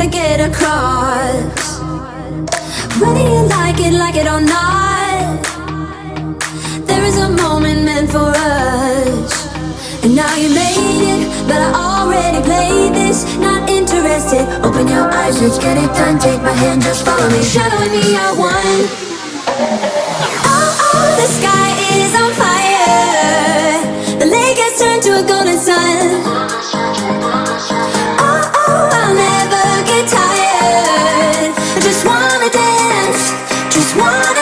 gotta get across. Whether you like it or not, there is a moment meant for us. And now you made it, but I already played this. Not interested, open your eyes, let's get it done. Take my hand, just follow me, shadowing me, I won. Oh, the sky is on fire. The lake has turned to a golden sun. Oh, I'll never get tired. I just wanna dance, just wanna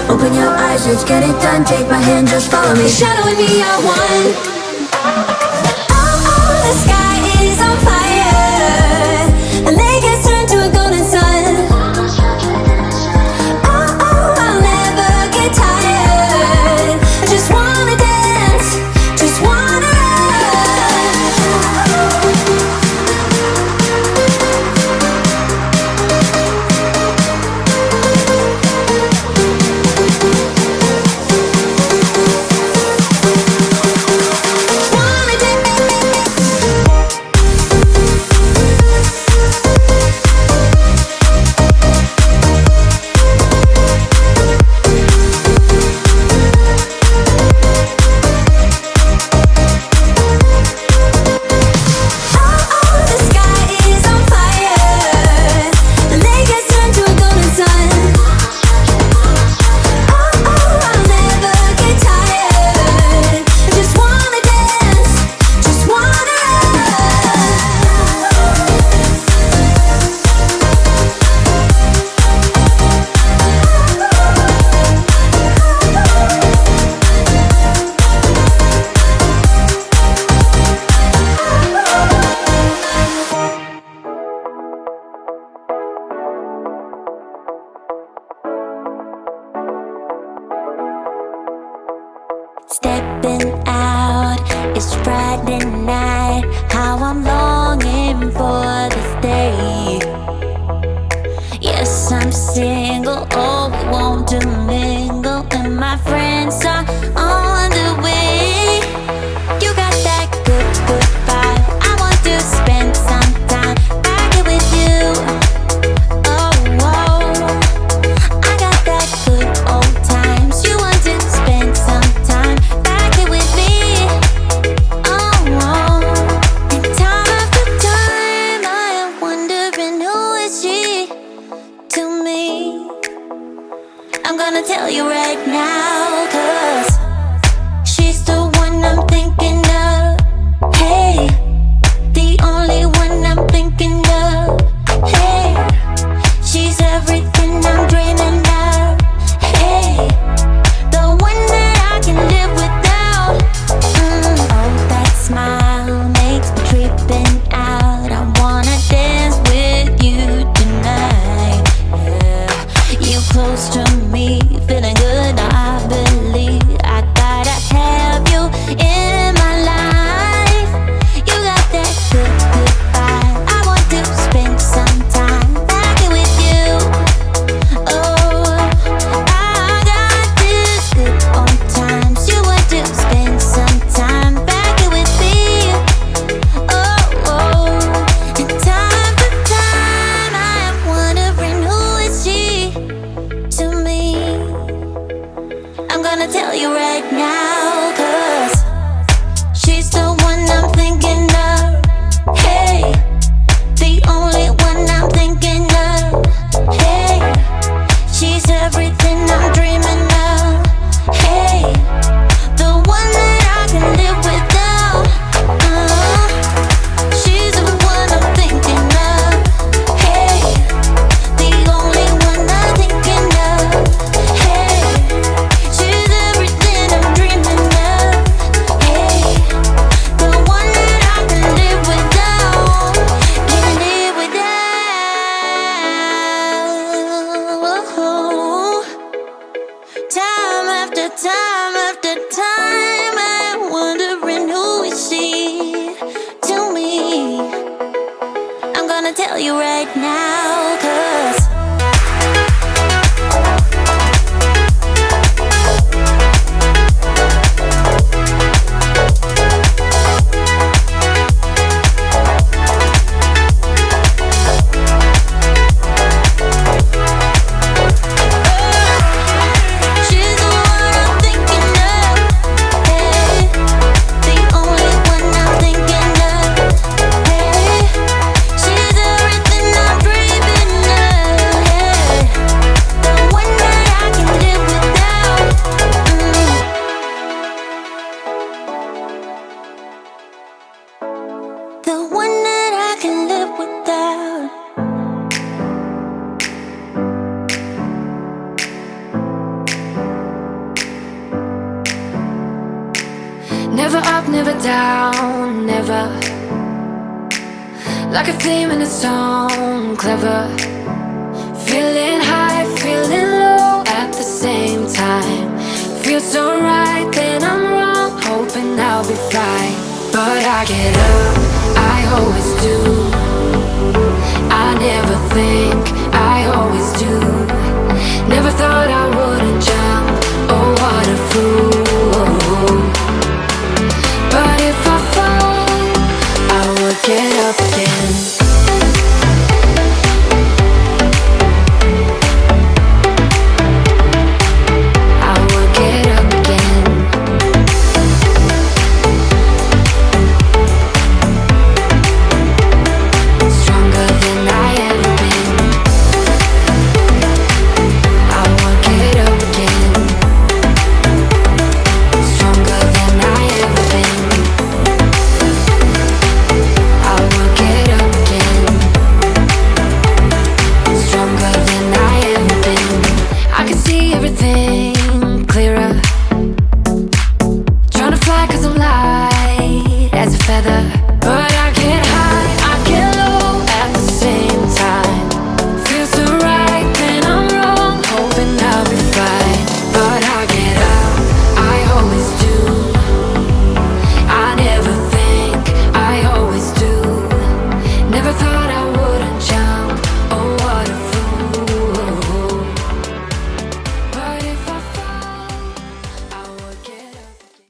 open your eyes, let's get it done. Take my hand, just follow me, shadowing me, I won. Oh, the sky is on fire. The lake has turned to a golden sun. Oh, I'll never get tired. I just wanna dance, just wanna Stepping out, it's Friday night. How I'm longing for this day. Yes, I'm single, oh, we want to mingle, and my friends are on the way. You got that good, good vibe. I want to spend some time back here with you. Oh, whoa, I got that good old times. You want to spend some time back here with me. Oh, whoa. And time after time I am wondering, who is she to me? I'm gonna tell you right now, 'cause she's the one I'm thinking of. Hey, the only one I'm thinking of. Hey, she's everything I'm dreaming of. Hey, the one that I can live without. Oh, that smile makes me tripping out. I wanna dance with you tonight. Yeah, you close to me, feeling good. I believe I gotta have you in my life. You got that good, good vibe. I want to spend some time back here with you. Oh, I got this good old times. You want to spend some time back here with me. Oh, and time after time I am wondering, who is she to me? I'm gonna tell you right now, 'cause she's the one I'm thinking of. Hey, the only one I'm thinking of. Hey, she's everything I'm dreaming of. Hey, the one that I can tell you right now, 'cause the one that I can live without. Never up, never down, never. Like a theme in a song, clever. Feeling high, feeling low at the same time. Feels so right, then I'm wrong, hoping I'll be fine. But I get up, I always do. I never think, I always do. Never thought I wouldn't jump, oh what a fool. But if I fall, I would get up again.